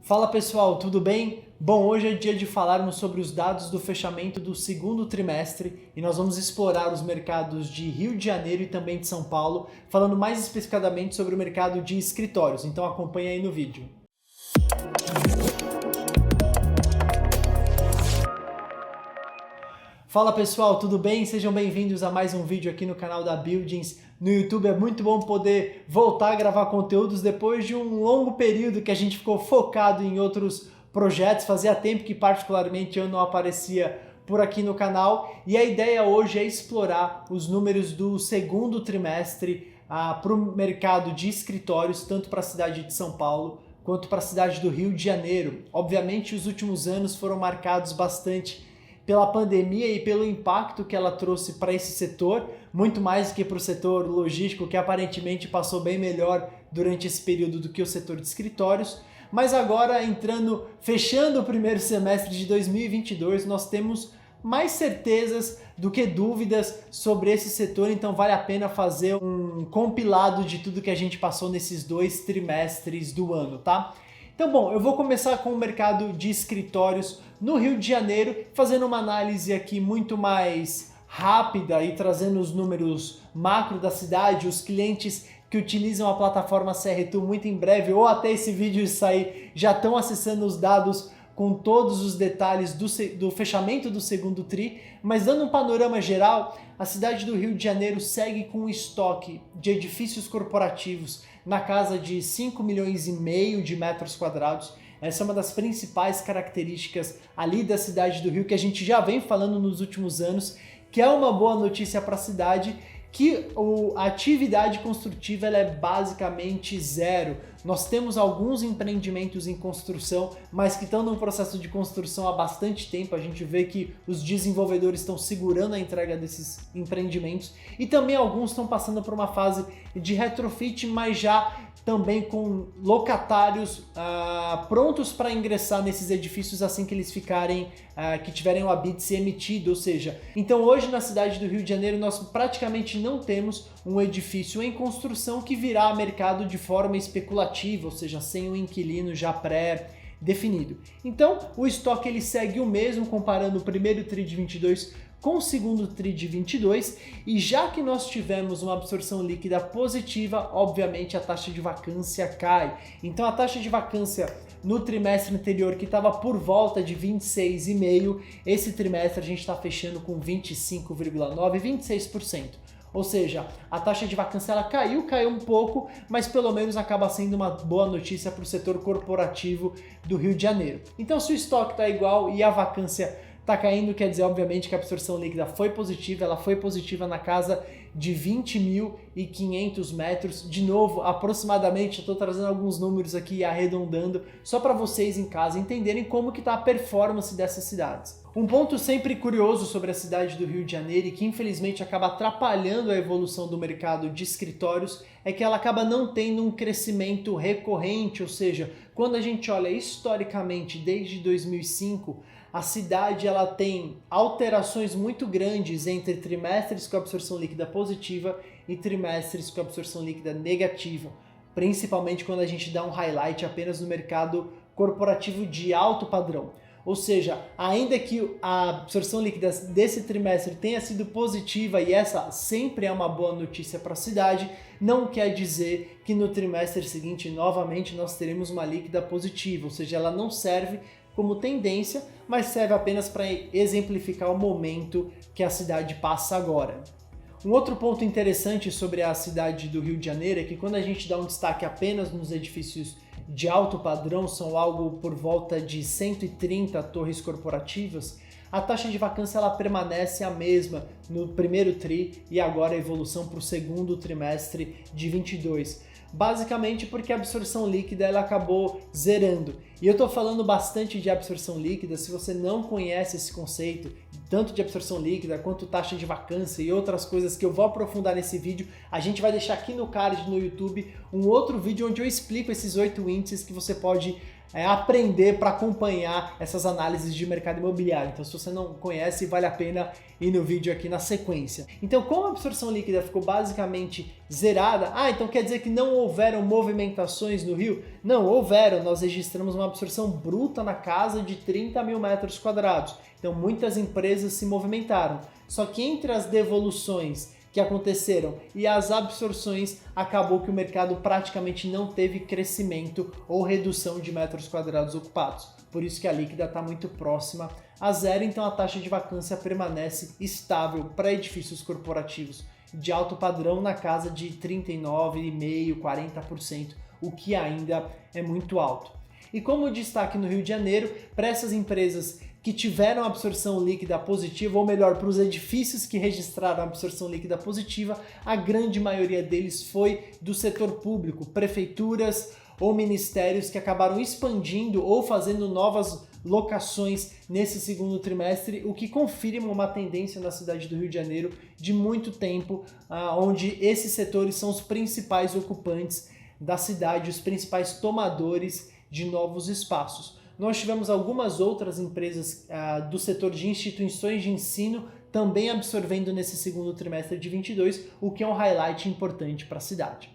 Fala pessoal, tudo bem? Bom, hoje é dia de falarmos sobre os dados do fechamento do segundo trimestre e nós vamos explorar os mercados de Rio de Janeiro e também de São Paulo, falando mais especificadamente sobre o mercado de escritórios, então acompanha aí no vídeo. Fala pessoal, tudo bem? Sejam bem-vindos a mais um vídeo aqui no canal da Buildings. No YouTube é muito bom poder voltar a gravar conteúdos depois de um longo período que a gente ficou focado em outros projetos. Fazia tempo que particularmente eu não aparecia por aqui no canal e a ideia hoje é explorar os números do segundo trimestre para o mercado de escritórios, tanto para a cidade de São Paulo quanto para a cidade do Rio de Janeiro. Obviamente os últimos anos foram marcados bastante pela pandemia e pelo impacto que ela trouxe para esse setor, muito mais do que para o setor logístico, que aparentemente passou bem melhor durante esse período do que o setor de escritórios. Mas agora, fechando o primeiro semestre de 2022, nós temos mais certezas do que dúvidas sobre esse setor, então vale a pena fazer um compilado de tudo que a gente passou nesses 2 trimestres do ano, tá? Então, bom, eu vou começar com o mercado de escritórios no Rio de Janeiro, fazendo uma análise aqui muito mais rápida e trazendo os números macro da cidade, os clientes que utilizam a plataforma CRTool muito em breve, ou até esse vídeo sair, já estão acessando os dados com todos os detalhes do fechamento do segundo tri, mas dando um panorama geral, a cidade do Rio de Janeiro segue com um estoque de edifícios corporativos na casa de 5,5 milhões de metros quadrados. Essa é uma das principais características ali da cidade do Rio, que a gente já vem falando nos últimos anos, que é uma boa notícia para a cidade, que a atividade construtiva ela é basicamente zero. Nós temos alguns empreendimentos em construção, mas que estão num processo de construção há bastante tempo. A gente vê que os desenvolvedores estão segurando a entrega desses empreendimentos e também alguns estão passando por uma fase de retrofit, mas já também com locatários prontos para ingressar nesses edifícios assim que eles que tiverem o habite emitido, ou seja, então hoje na cidade do Rio de Janeiro nós praticamente não temos um edifício em construção que virá a mercado de forma especulativa, ou seja, sem um inquilino já pré-definido. Então o estoque ele segue o mesmo comparando o primeiro tri de 22 com o segundo tri de 22, e já que nós tivemos uma absorção líquida positiva, obviamente a taxa de vacância cai. Então a taxa de vacância no trimestre anterior, que estava por volta de 26,5%, esse trimestre a gente está fechando com 25,9%, 26%. Ou seja, a taxa de vacância ela caiu um pouco, mas pelo menos acaba sendo uma boa notícia para o setor corporativo do Rio de Janeiro. Então se o estoque está igual e a vacância está caindo, quer dizer, obviamente, que a absorção líquida foi positiva, ela foi positiva na casa de 20.500 metros, de novo, aproximadamente, eu estou trazendo alguns números aqui arredondando, só para vocês em casa entenderem como que está a performance dessas cidades. Um ponto sempre curioso sobre a cidade do Rio de Janeiro e que infelizmente acaba atrapalhando a evolução do mercado de escritórios é que ela acaba não tendo um crescimento recorrente, ou seja, quando a gente olha historicamente desde 2005, a cidade ela tem alterações muito grandes entre trimestres com absorção líquida positiva e trimestres com absorção líquida negativa, principalmente quando a gente dá um highlight apenas no mercado corporativo de alto padrão. Ou seja, ainda que a absorção líquida desse trimestre tenha sido positiva e essa sempre é uma boa notícia para a cidade, não quer dizer que no trimestre seguinte novamente nós teremos uma líquida positiva, ou seja, ela não serve como tendência, mas serve apenas para exemplificar o momento que a cidade passa agora. Um outro ponto interessante sobre a cidade do Rio de Janeiro é que quando a gente dá um destaque apenas nos edifícios de alto padrão, são algo por volta de 130 torres corporativas, a taxa de vacância ela permanece a mesma no primeiro tri e agora a evolução para o segundo trimestre de 22. Basicamente porque a absorção líquida ela acabou zerando. E eu estou falando bastante de absorção líquida, se você não conhece esse conceito, tanto de absorção líquida quanto taxa de vacância e outras coisas que eu vou aprofundar nesse vídeo, a gente vai deixar aqui no card no YouTube um outro vídeo onde eu explico esses 8 índices que você pode aprender para acompanhar essas análises de mercado imobiliário. Então, se você não conhece, vale a pena ir no vídeo aqui na sequência. Então, como a absorção líquida ficou basicamente zerada, então quer dizer que não houveram movimentações no Rio? Não, houveram. Nós registramos uma uma absorção bruta na casa de 30 mil metros quadrados. Então muitas empresas se movimentaram. Só que entre as devoluções que aconteceram e as absorções, acabou que o mercado praticamente não teve crescimento ou redução de metros quadrados ocupados. Por isso que a líquida está muito próxima a zero, então a taxa de vacância permanece estável para edifícios corporativos de alto padrão na casa de 39,5%, 40%, o que ainda é muito alto. E como destaque no Rio de Janeiro, para essas empresas que tiveram absorção líquida positiva, ou melhor, para os edifícios que registraram absorção líquida positiva, a grande maioria deles foi do setor público, prefeituras ou ministérios que acabaram expandindo ou fazendo novas locações nesse segundo trimestre, o que confirma uma tendência na cidade do Rio de Janeiro de muito tempo, onde esses setores são os principais ocupantes da cidade, os principais tomadores de novos espaços. Nós tivemos algumas outras empresas do setor de instituições de ensino também absorvendo nesse segundo trimestre de 22, o que é um highlight importante para a cidade.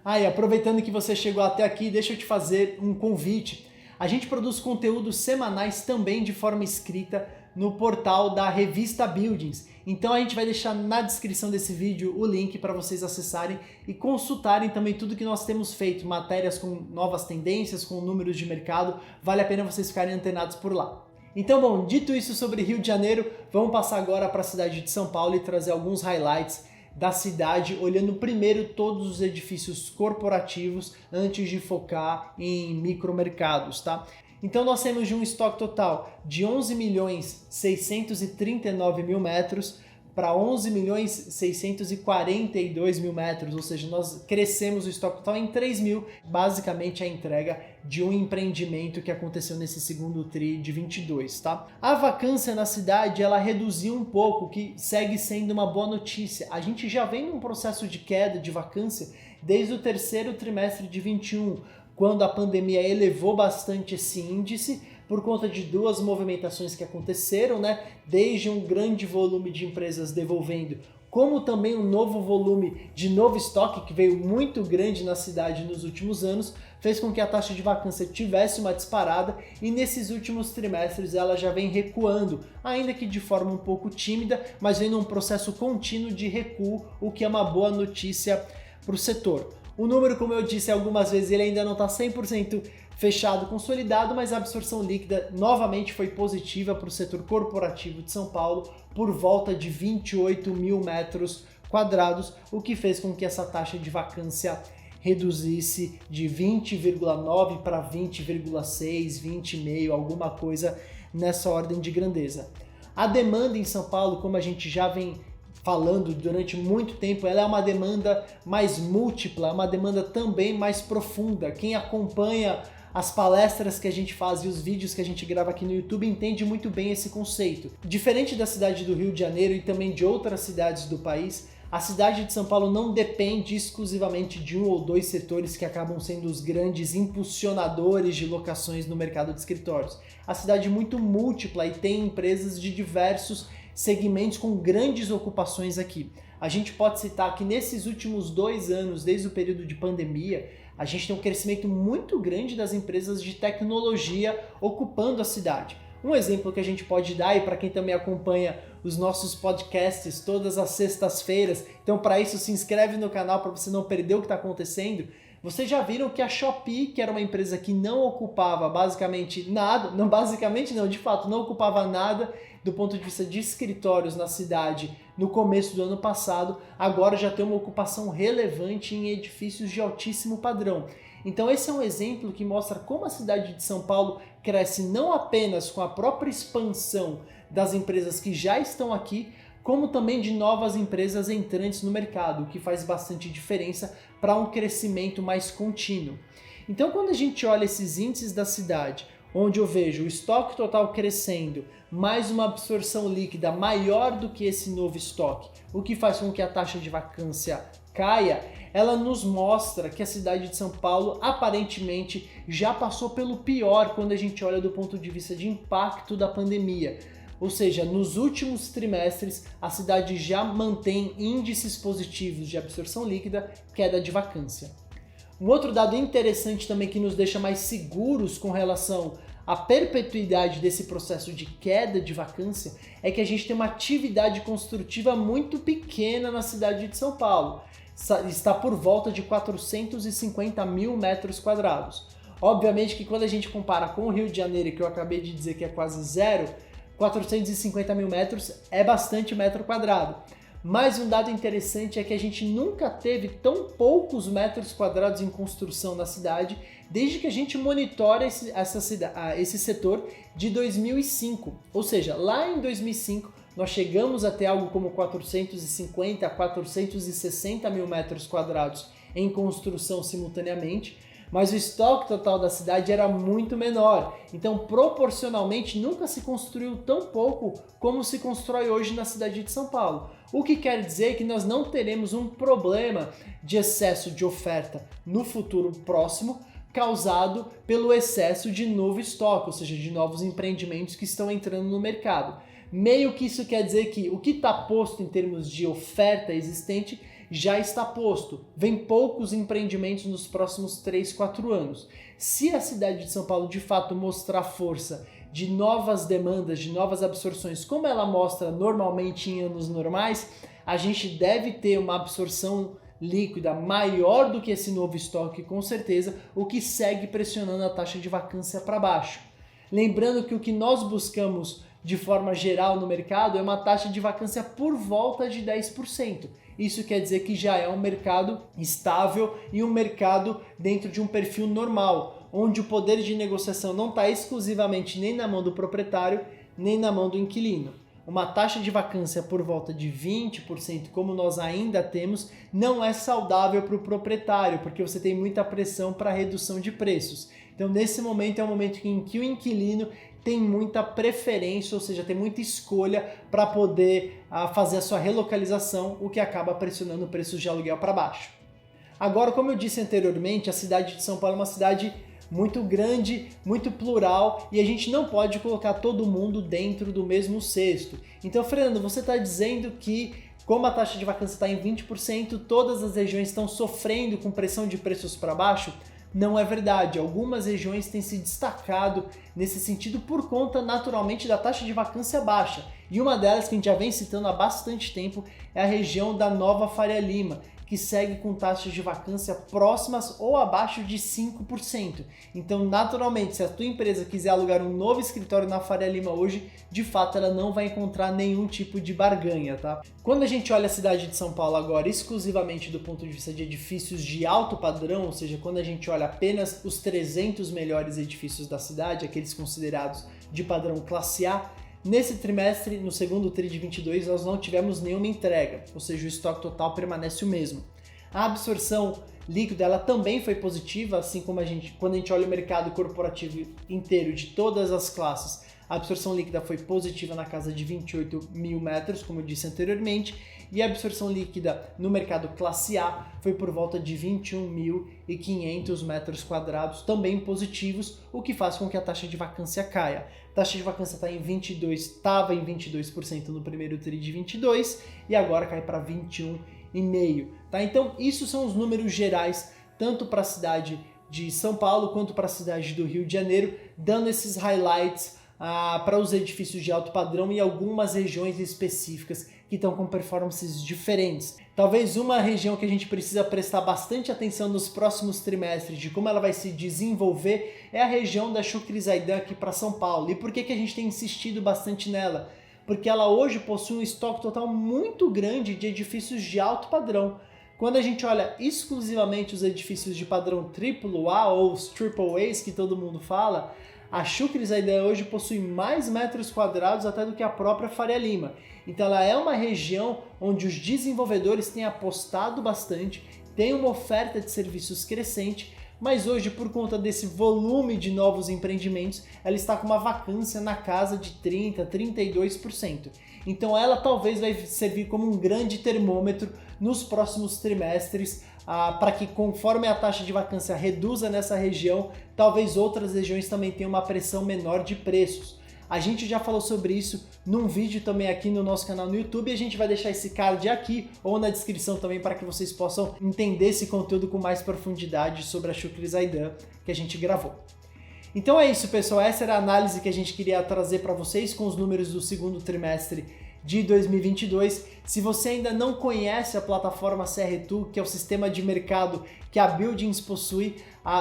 E aproveitando que você chegou até aqui, deixa eu te fazer um convite. A gente produz conteúdos semanais também de forma escrita no portal da revista Buildings. Então a gente vai deixar na descrição desse vídeo o link para vocês acessarem e consultarem também tudo que nós temos feito, matérias com novas tendências, com números de mercado, vale a pena vocês ficarem antenados por lá. Então, bom, dito isso sobre Rio de Janeiro, vamos passar agora para a cidade de São Paulo e trazer alguns highlights da cidade, olhando primeiro todos os edifícios corporativos antes de focar em micromercados, tá? Então nós temos de um estoque total de 11.639.000 metros para 11.642.000 metros, ou seja, nós crescemos o estoque total em 3.000, basicamente a entrega de um empreendimento que aconteceu nesse segundo tri de 22, tá? A vacância na cidade, ela reduziu um pouco, o que segue sendo uma boa notícia. A gente já vem num processo de queda de vacância desde o terceiro trimestre de 21, quando a pandemia elevou bastante esse índice, por conta de duas movimentações que aconteceram, né? Desde um grande volume de empresas devolvendo, como também um novo volume de novo estoque que veio muito grande na cidade nos últimos anos, fez com que a taxa de vacância tivesse uma disparada e nesses últimos trimestres ela já vem recuando, ainda que de forma um pouco tímida, mas vem num processo contínuo de recuo, o que é uma boa notícia para o setor. O número, como eu disse algumas vezes, ele ainda não está 100% fechado, consolidado, mas a absorção líquida novamente foi positiva para o setor corporativo de São Paulo por volta de 28.000 metros quadrados, o que fez com que essa taxa de vacância reduzisse de 20,9 para 20,6, 20,5, alguma coisa nessa ordem de grandeza. A demanda em São Paulo, como a gente já vem falando durante muito tempo, ela é uma demanda mais múltipla, uma demanda também mais profunda. Quem acompanha as palestras que a gente faz e os vídeos que a gente grava aqui no YouTube entende muito bem esse conceito. Diferente da cidade do Rio de Janeiro e também de outras cidades do país, a cidade de São Paulo não depende exclusivamente de um ou dois setores que acabam sendo os grandes impulsionadores de locações no mercado de escritórios. A cidade é muito múltipla e tem empresas de diversos segmentos com grandes ocupações aqui. A gente pode citar que nesses últimos 2 anos, desde o período de pandemia, a gente tem um crescimento muito grande das empresas de tecnologia ocupando a cidade. Um exemplo que a gente pode dar, e para quem também acompanha os nossos podcasts todas as sextas-feiras, então para isso se inscreve no canal para você não perder o que está acontecendo. Vocês já viram que a Shopee, que era uma empresa que não ocupava basicamente nada, de fato não ocupava nada do ponto de vista de escritórios na cidade no começo do ano passado, agora já tem uma ocupação relevante em edifícios de altíssimo padrão. Então esse é um exemplo que mostra como a cidade de São Paulo cresce não apenas com a própria expansão das empresas que já estão aqui, como também de novas empresas entrantes no mercado, o que faz bastante diferença para um crescimento mais contínuo. Então quando a gente olha esses índices da cidade, onde eu vejo o estoque total crescendo, mais uma absorção líquida maior do que esse novo estoque, o que faz com que a taxa de vacância caia, ela nos mostra que a cidade de São Paulo aparentemente já passou pelo pior quando a gente olha do ponto de vista de impacto da pandemia. Ou seja, nos últimos trimestres a cidade já mantém índices positivos de absorção líquida, queda de vacância. Um outro dado interessante também que nos deixa mais seguros com relação à perpetuidade desse processo de queda de vacância é que a gente tem uma atividade construtiva muito pequena na cidade de São Paulo. Está por volta de 450 mil metros quadrados. Obviamente que quando a gente compara com o Rio de Janeiro, que eu acabei de dizer que é quase zero, 450 mil metros é bastante metro quadrado. Mas um dado interessante é que a gente nunca teve tão poucos metros quadrados em construção na cidade desde que a gente monitora esse setor de 2005. Ou seja, lá em 2005 nós chegamos a ter algo como 450 a 460 mil metros quadrados em construção simultaneamente, mas o estoque total da cidade era muito menor. Então, proporcionalmente, nunca se construiu tão pouco como se constrói hoje na cidade de São Paulo. O que quer dizer que nós não teremos um problema de excesso de oferta no futuro próximo, causado pelo excesso de novo estoque, ou seja, de novos empreendimentos que estão entrando no mercado. Meio que isso quer dizer que o que está posto em termos de oferta existente já está posto. Vem poucos empreendimentos nos próximos 3, 4 anos. Se a cidade de São Paulo de fato mostrar força de novas demandas, de novas absorções, como ela mostra normalmente em anos normais, a gente deve ter uma absorção líquida maior do que esse novo estoque, com certeza, o que segue pressionando a taxa de vacância para baixo. Lembrando que o que nós buscamos de forma geral no mercado é uma taxa de vacância por volta de 10%. Isso quer dizer que já é um mercado estável e um mercado dentro de um perfil normal, onde o poder de negociação não está exclusivamente nem na mão do proprietário, nem na mão do inquilino. Uma taxa de vacância por volta de 20%, como nós ainda temos, não é saudável para o proprietário, porque você tem muita pressão para redução de preços. Então, nesse momento, é um momento em que o inquilino tem muita preferência, ou seja, tem muita escolha para poder fazer a sua relocalização, o que acaba pressionando preços de aluguel para baixo. Agora, como eu disse anteriormente, a cidade de São Paulo é uma cidade muito grande, muito plural, e a gente não pode colocar todo mundo dentro do mesmo cesto. Então, Fernando, você está dizendo que, como a taxa de vacância está em 20%, todas as regiões estão sofrendo com pressão de preços para baixo? Não é verdade. Algumas regiões têm se destacado nesse sentido por conta, naturalmente, da taxa de vacância baixa. E uma delas, que a gente já vem citando há bastante tempo, é a região da Nova Faria Lima, que segue com taxas de vacância próximas ou abaixo de 5%. Então, naturalmente, se a tua empresa quiser alugar um novo escritório na Faria Lima hoje, de fato ela não vai encontrar nenhum tipo de barganha, tá? Quando a gente olha a cidade de São Paulo agora exclusivamente do ponto de vista de edifícios de alto padrão, ou seja, quando a gente olha apenas os 300 melhores edifícios da cidade, aqueles considerados de padrão classe A, nesse trimestre, no segundo tri de 22, nós não tivemos nenhuma entrega, ou seja, o estoque total permanece o mesmo. A absorção líquida ela também foi positiva, assim como quando a gente olha o mercado corporativo inteiro de todas as classes, a absorção líquida foi positiva na casa de 28 mil metros, como eu disse anteriormente, e a absorção líquida no mercado classe A foi por volta de 21.500 metros quadrados, também positivos, o que faz com que a taxa de vacância caia. A taxa de vacância estava em 22% no primeiro tri de 22 e agora cai para 21,5%. Tá? Então, isso são os números gerais, tanto para a cidade de São Paulo quanto para a cidade do Rio de Janeiro, dando esses highlights para os edifícios de alto padrão e algumas regiões específicas que estão com performances diferentes. Talvez uma região que a gente precisa prestar bastante atenção nos próximos trimestres de como ela vai se desenvolver é a região da Chucri Zaidan aqui para São Paulo. E por que a gente tem insistido bastante nela? Porque ela hoje possui um estoque total muito grande de edifícios de alto padrão. Quando a gente olha exclusivamente os edifícios de padrão AAA ou os AAAs que todo mundo fala, a Chucri Zaidan hoje possui mais metros quadrados até do que a própria Faria Lima. Então ela é uma região onde os desenvolvedores têm apostado bastante, tem uma oferta de serviços crescente, mas hoje, por conta desse volume de novos empreendimentos, ela está com uma vacância na casa de 30%, 32%. Então ela talvez vai servir como um grande termômetro nos próximos trimestres, para que conforme a taxa de vacância reduza nessa região, talvez outras regiões também tenham uma pressão menor de preços. A gente já falou sobre isso num vídeo também aqui no nosso canal no YouTube e a gente vai deixar esse card aqui ou na descrição também para que vocês possam entender esse conteúdo com mais profundidade sobre a Shukri Zaidan que a gente gravou. Então é isso, pessoal, essa era a análise que a gente queria trazer para vocês com os números do segundo trimestre de 2022. Se você ainda não conhece a plataforma CRTO, que é o sistema de mercado que a Buildings possui,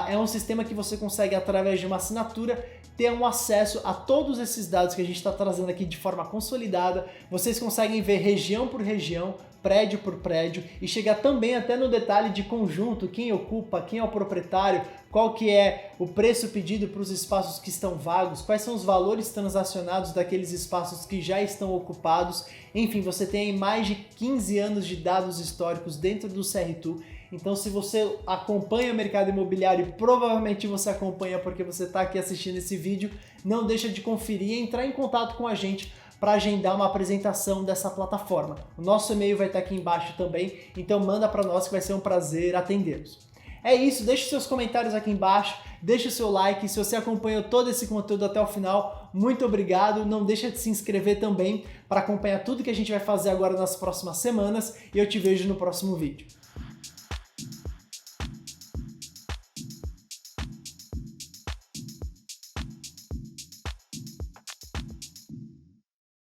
é um sistema que você consegue, através de uma assinatura, ter um acesso a todos esses dados que a gente está trazendo aqui de forma consolidada. Vocês conseguem ver região por região, prédio por prédio e chegar também até no detalhe de conjunto, quem ocupa, quem é o proprietário, qual que é o preço pedido para os espaços que estão vagos, quais são os valores transacionados daqueles espaços que já estão ocupados. Enfim, você tem mais de 15 anos de dados históricos dentro do CRTO. Então, se você acompanha o mercado imobiliário, provavelmente você acompanha porque você está aqui assistindo esse vídeo, não deixa de conferir e entrar em contato com a gente para agendar uma apresentação dessa plataforma. O nosso e-mail vai estar aqui embaixo também, então manda para nós que vai ser um prazer atendê-los. É isso, deixe seus comentários aqui embaixo, deixe o seu like, se você acompanhou todo esse conteúdo até o final, muito obrigado, não deixa de se inscrever também para acompanhar tudo que a gente vai fazer agora nas próximas semanas e eu te vejo no próximo vídeo.